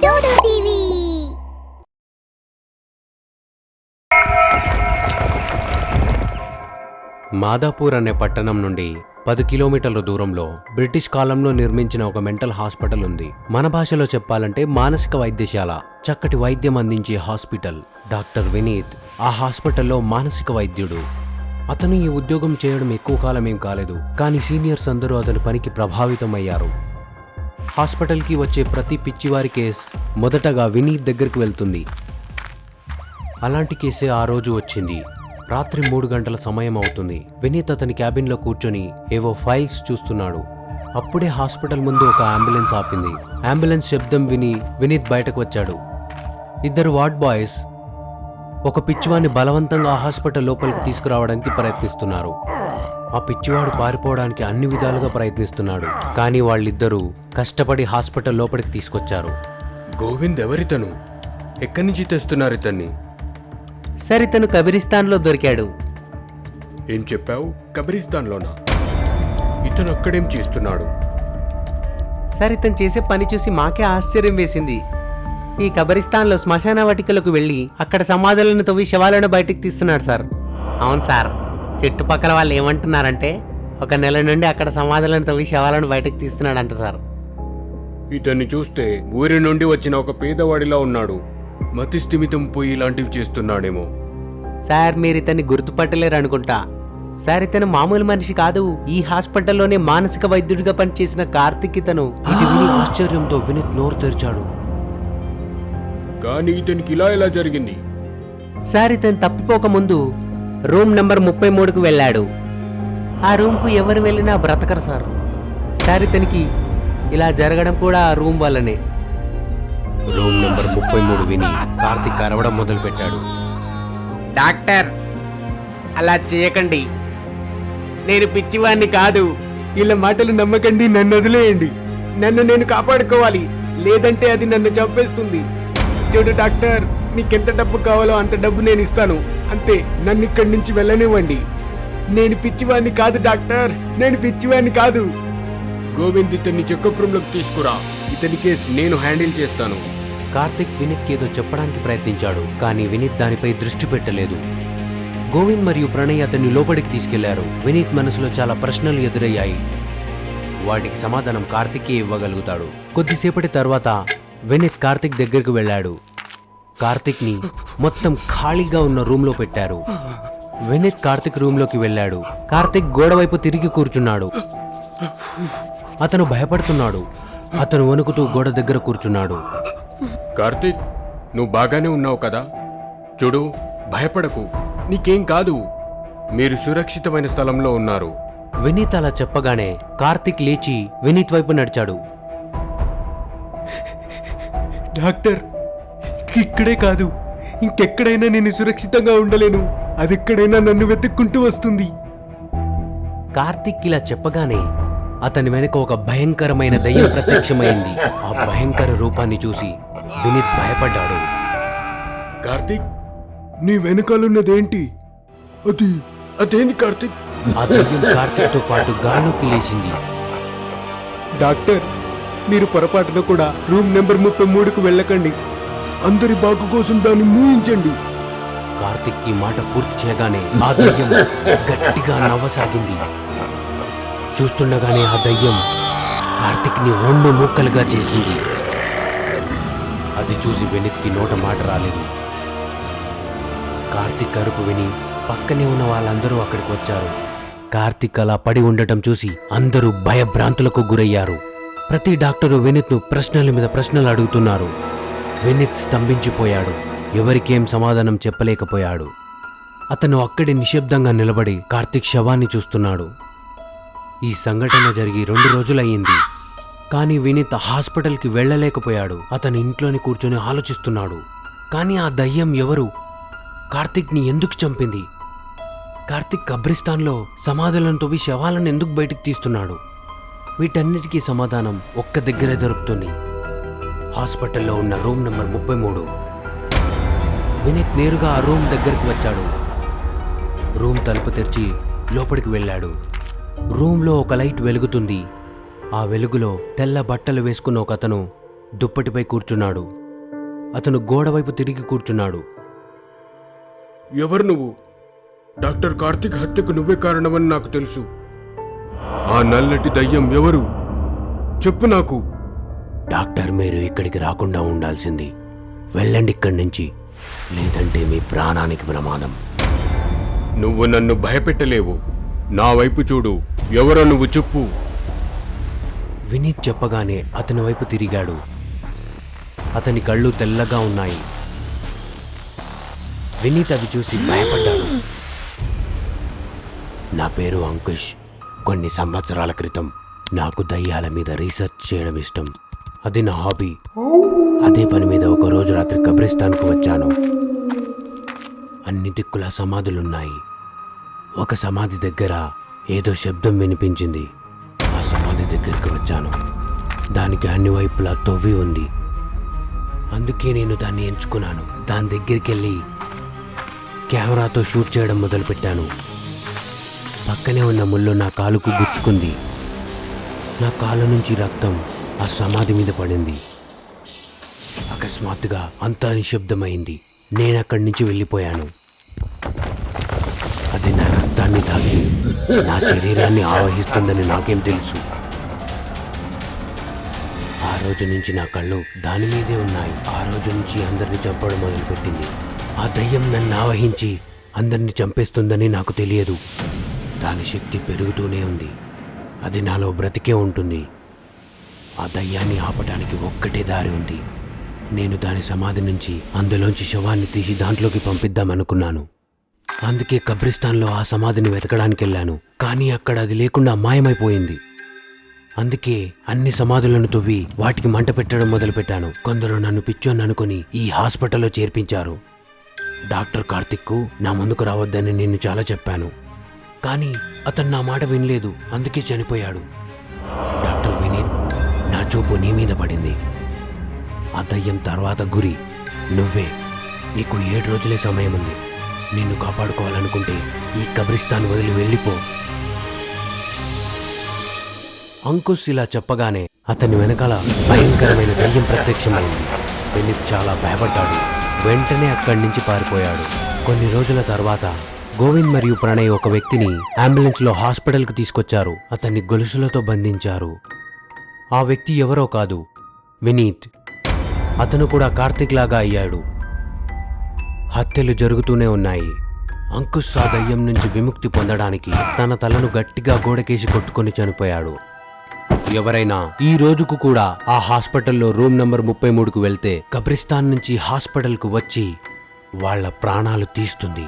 Dodo TV. Madhapur అనే పట్టణం నుండి 10 కిలోమీటర్ల దూరంలో బ్రిటిష్ కాలంలో నిర్మించిన ఒక మెంటల్ హాస్పిటల్ ఉంది. మన భాషలో చెప్పాలంటే మానసిక వైద్యశాల. చక్కటి వైద్యం అందించే హాస్పిటల్. డాక్టర్ వినీత్ ఆ హాస్పిటల్లో మానసిక వైద్యుడు. అతను ఈ ఉద్యోగం చేయడం ఎక్కువ కాలం ఏం కాలేదు, కానీ సీనియర్స్ అందరూ అతని పనికి ప్రభావితం అయ్యారు. హాస్పిటల్కి వచ్చే ప్రతి పిచ్చివారి కేస్ మొదటగా వినీత్ దగ్గరికి వెళ్తుంది. అలాంటి కేసే ఆ రోజు వచ్చింది. రాత్రి 3 గంటల సమయం అవుతుంది. వినీత్ అతని క్యాబిన్లో కూర్చొని ఏవో ఫైల్స్ చూస్తున్నాడు. అప్పుడే హాస్పిటల్ ముందు ఒక అంబులెన్స్ ఆపింది. అంబులెన్స్ శబ్దం విని వినీత్ బయటకు వచ్చాడు. 2 వార్డ్ బాయ్స్ ఒక పిచ్చివాడిని బలవంతంగా హాస్పిటల్ లోపలికి తీసుకురావడానికి ప్రయత్నిస్తున్నారు. ఆ పిచ్చివాడు పారిపోవడానికి అన్ని విధాలుగా ప్రయత్నిస్తున్నాడు, కానీ వాళ్ళిద్దరూ కష్టపడి హాస్పిటల్ లోపలికి తీసుకొచ్చారు. గోవింద్ ఎవరితను? ఎక్కడి నుంచి తెస్తున్నారు ఇతన్ని? సార్, ఇతను కబిరిస్తాన్లో దొరికాడు. ఏం చెప్పావు? కబరిస్తాన్లోనా? ఇతను అక్కడేం చేస్తున్నాడు? సార్, ఇతను చేసే పని చూసి మాకే ఆశ్చర్యం వేసింది. ఈ కబరిస్తాన్లో శ్మశాన వాటికలకు వెళ్ళి అక్కడ సమాధులను తవ్వి శవాలను బయటికి తీస్తున్నాడు సార్. అవును సార్, చుట్టుపక్కల వాళ్ళు ఏమంటున్నారంటే 1 నెల నుండి అక్కడ సమాధులను తవ్వి శవాలను బయటకు తీస్తున్నాడంట సార్. ఇతన్ని చూస్తే ఊరి నుండి వచ్చిన ఒక పేదవాడిలా ఉన్నాడు. మతి స్థిమితం పోయి ఇలాంటివి చేస్తున్నాడేమో. సార్, మీరు ఇతన్ని గుర్తుపట్టలేరు అనుకుంటా. సార్, ఇతను మామూలు మనిషి కాదు. ఈ హాస్పిటల్లోనే మానసిక వైద్యుడిగా పనిచేసిన కార్తిక్ ఇతను. ఇది విని ఆశ్చర్యంతో వినీత్ నోరు తెరిచాడు. కానీ ఇతనికి ఇలా ఎలా జరిగింది? సార్, ఇతను తప్పిపోక ముందు రూమ్ నంబర్ 33కు వెళ్ళాడు. ఆ రూమ్కు ఎవరు వెళ్ళినా బ్రతకరు సార్. సార్, ఇతనికి ఇలా జరగడం కూడా ఆ రూమ్ వల్లనే. రూమ్ నంబర్ 33 విని కార్తిక్ అరవడం మొదలుపెట్టాడు. డాక్టర్, అలా చేయకండి. నేను పిచ్చివాణ్ణి కాదు. వీళ్ళ మాటలు నమ్మకండి. నన్ను వదిలేయండి. నన్ను నేను కాపాడుకోవాలి, లేదంటే అది నన్ను చంపేస్తుంది. చూడు డాక్టర్, నీకెంత డబ్బు కావాలో అంత డబ్బు నేను ఇస్తాను. అంతే, నన్ను ఇక్కడి నుంచి వెళ్ళనివ్వండి. నేను పిచ్చివాణ్ణి కాదు డాక్టర్, నేను పిచ్చివాణ్ణి కాదు. గోవింద్, ఇతన్ని చెకప్ రూమ్ లోకి తీసుకురా. ఇతని కేసు నేను హ్యాండిల్ చేస్తాను. కార్తిక్ వినీత్ ఏదో చెప్పడానికి ప్రయత్నించాడు, కానీ వినీత్ దానిపై దృష్టి పెట్టలేదు. గోవింద్ మరియు ప్రణయ్ అతన్ని లోపలికి తీసుకెళ్లారు. వినీత్ మనసులో చాలా ప్రశ్నలు ఎదురయ్యాయి. వాటికి సమాధానం కార్తికే ఇవ్వగలుగుతాడు. కొద్దిసేపటి తర్వాత వినీత్ కార్తిక్ దగ్గరకు వెళ్ళాడు. కార్తిక్ ని మొత్తం ఖాళీగా ఉన్న రూమ్ లో పెట్టారు. వినీత్ కార్తిక్ రూమ్ లోకి వెళ్ళాడు. కార్తిక్ గోడ వైపు తిరిగి కూర్చున్నాడు. అతను భయపడుతున్నాడు. అతను వణుకుతూ గోడ దగ్గర కూర్చున్నాడు. కార్తిక్, నువ్వు బాగానే ఉన్నావు కదా? చూడు, భయపడకు, నీకేం కాదు. మీరు సురక్షితమైన స్థలంలో ఉన్నారు. వినీత్ అలా చెప్పగానే కార్తిక్ లేచి వినీత్ వైపు నడిచాడు. డాక్టర్, ఇక్కడే కాదు, ఇంకెక్కడైనా నేను సురక్షితంగా ఉండలేను. అది ఎక్కడైనా నన్ను వెతుక్కుంటూ వస్తుంది. కార్తిక్ ఇలా చెప్పగానే అతని వెనుక ఒక భయంకరమైన దయ్యం ప్రత్యక్షమైంది. ఆ భయంకర రూపాన్ని చూసి వినీత్ భయపడ్డాడు. కార్తిక్, నీ వెనకాలన్నదేంటి? అదేంటి కార్తిక్? ఆ దయ్యం కార్తిక్ తో పాటు గాల్లోకి లేచింది. డాక్టర్, మీరు పొరపాటున కూడా రూమ్ నెంబర్ 33కు వెళ్ళకండి. అందరి బాగు కోసం దాన్ని మూయించండి. కార్తిక్ ఈ మాట పూర్తి చేయగానే ఆ దయ్యం గట్టిగా నవ్వసాగింది. చూస్తుండగానే ఆ దయ్యం కార్తిక్ ని 2 ముక్కలుగా చేసింది. అది చూసి వినీత్కి నోట మాట రాలేదు. కార్తిక్ అరుపు విని పక్కనే ఉన్న వాళ్ళందరూ అక్కడికి వచ్చారు. కార్తిక్ అలా పడి ఉండటం చూసి అందరూ భయభ్రాంతులకు గురయ్యారు. ప్రతి డాక్టరు వినీత్ను ప్రశ్నల మీద ప్రశ్నలు అడుగుతున్నారు. వినీత్ స్తంభించిపోయాడు. ఎవరికేం సమాధానం చెప్పలేకపోయాడు. అతను అక్కడి నిశ్శబ్దంగా నిలబడి కార్తిక్ శవాన్ని చూస్తున్నాడు. ఈ సంఘటన జరిగి 2 రోజులయ్యింది. కానీ వినీత్ హాస్పిటల్కి వెళ్ళలేకపోయాడు. అతను ఇంట్లోని కూర్చొని ఆలోచిస్తున్నాడు. కానీ ఆ దయ్యం ఎవరు? కార్తిక్ని ఎందుకు చంపింది? కార్తిక్ కబ్రిస్తాన్లో సమాధులను తవ్వి శవాలను ఎందుకు బయటికి తీస్తున్నాడు? వీటన్నిటికీ సమాధానం ఒక్క దగ్గరే దొరుకుతుంది. హాస్పిటల్లో ఉన్న రూమ్ నెంబర్ 33. వినీత్ నేరుగా ఆ రూమ్ దగ్గరికి వచ్చాడు. రూమ్ తలుపు తెరిచి లోపలికి వెళ్ళాడు. రూమ్లో ఒక లైట్ వెలుగుతుంది. ఆ వెలుగులో తెల్ల బట్టలు వేసుకున్న ఒకతను దుప్పటిపై కూర్చున్నాడు. అతను గోడవైపు తిరిగి కూర్చున్నాడు. ఎవరు నువ్వు? డాక్టర్ కార్తిక్ హత్యకు నువ్వే కారణమని నాకు తెలుసు. ఆ నల్లటి దయ్యం ఎవరు? చెప్పు నాకు. డాక్టర్, మీరు ఇక్కడికి రాకుండా ఉండాల్సింది. వెళ్ళండి ఇక్కడి నుంచి, లేదంటే మీ ప్రాణానికి ప్రమాదం. నువ్వు నన్ను భయపెట్టలేవు. నా వైపు చూడు. ఎవరో నువ్వు చెప్పు. వినీత్ చెప్పగానే అతని వైపు తిరిగాడు. అతని కళ్ళు తెల్లగా ఉన్నాయి. వినీత్ అవి చూసి భయపడ్డాడు. నా పేరు అంకుష్. కొన్ని సంవత్సరాల క్రితం నాకు దయ్యాల మీద రీసెర్చ్ చేయడం ఇష్టం. అది నా హాబీ. అదే పని మీద ఒక రోజు రాత్రి కబ్రిస్తాన్కు వచ్చాను. అన్ని దిక్కుల సమాధులున్నాయి. ఒక సమాధి దగ్గర ఏదో శబ్దం వినిపించింది. ఆ సమాధి దగ్గరికి వచ్చాను. దానికి అన్ని వైపులా తొవ్వి ఉంది. అందుకే నేను దాన్ని ఎంచుకున్నాను. దాని దగ్గరికి వెళ్ళి కెమెరాతో షూట్ చేయడం మొదలుపెట్టాను. పక్కనే ఉన్న ముళ్ళు నా కాలుకు గుచ్చుకుంది. నా కాలు నుంచి రక్తం ఆ సమాధి మీద పడింది. అకస్మాత్తుగా అంతా నిశ్శబ్దమైంది. నేనక్కడి నుంచి వెళ్ళిపోయాను. అది నా రక్తాన్ని తాకి నా శరీరాన్ని ఆవహిస్తుందని నాకేం తెలుసు. ఆ రోజు నుంచి నా కళ్ళు దాని మీదే ఉన్నాయి. ఆ రోజు నుంచి అందరిని చంపడం మొదలుపెట్టింది. ఆ దయ్యం నన్ను ఆవహించి అందరిని చంపేస్తుందని నాకు తెలియదు. దాని శక్తి పెరుగుతూనే ఉంది. అది నాలో బ్రతికే ఉంటుంది. ఆ దయ్యాన్ని ఆపటానికి ఒక్కటే దారి ఉంది. నేను దాని సమాధి నుంచి అందులోంచి శవాన్ని తీసి దాంట్లోకి పంపిద్దామనుకున్నాను. అందుకే కబ్రిస్తాన్లో ఆ సమాధిని వెతకడానికి వెళ్ళాను. కానీ అక్కడ అది లేకుండా మాయమైపోయింది. అందుకే అన్ని సమాధులను తవ్వి వాటికి మంట పెట్టడం మొదలుపెట్టాను. కొందరు నన్ను పిచ్చోని అనుకుని ఈ హాస్పిటల్లో చేర్పించారు. డాక్టర్ కార్తిక్కు నా ముందుకు రావద్దని నేను చాలా చెప్పాను. కానీ అతను నా మాట వినలేదు. అందుకే చనిపోయాడు. డాక్టర్ వినీత్, నా చూపు నీ మీద పడింది. ఆ దయ్యం తర్వాత గురి నువ్వే. నీకు 7 రోజులే సమయం ఉంది. నిన్ను కాపాడుకోవాలనుకుంటే ఈ కబ్రిస్తాన్ వదిలి వెళ్ళిపో. అంకుష్ ఇలా చెప్పగానే అతని వెనకాల భయంకరమైన దయ్యం ప్రత్యక్షమైంది. వినీత్ చాలా భయపడ్డాడు. వెంటనే అక్కడి నుంచి పారిపోయాడు. కొన్ని రోజుల తర్వాత గోవింద్ మరియు ప్రణయ్ ఒక వ్యక్తిని అంబులెన్స్లో హాస్పిటల్కి తీసుకొచ్చారు. అతన్ని గొలుసులతో బంధించారు. ఆ వ్యక్తి ఎవరో కాదు, వినీత్. అతను కూడా కార్తిక్ లాగా అయ్యాడు. హత్యలు జరుగుతూనే ఉన్నాయి. అంకుష్ ఆ దయ్యం నుంచి విముక్తి పొందడానికి తన తలను గట్టిగా గోడకేసి కొట్టుకొని చనిపోయాడు. ఎవరైనా ఈ రోజుకు కూడా ఆ హాస్పిటల్లో రూమ్ నంబర్ 33కు వెళ్తే కబ్రిస్తాన్ నుంచి హాస్పిటల్కు వచ్చి వాళ్ళ ప్రాణాలు తీస్తుంది.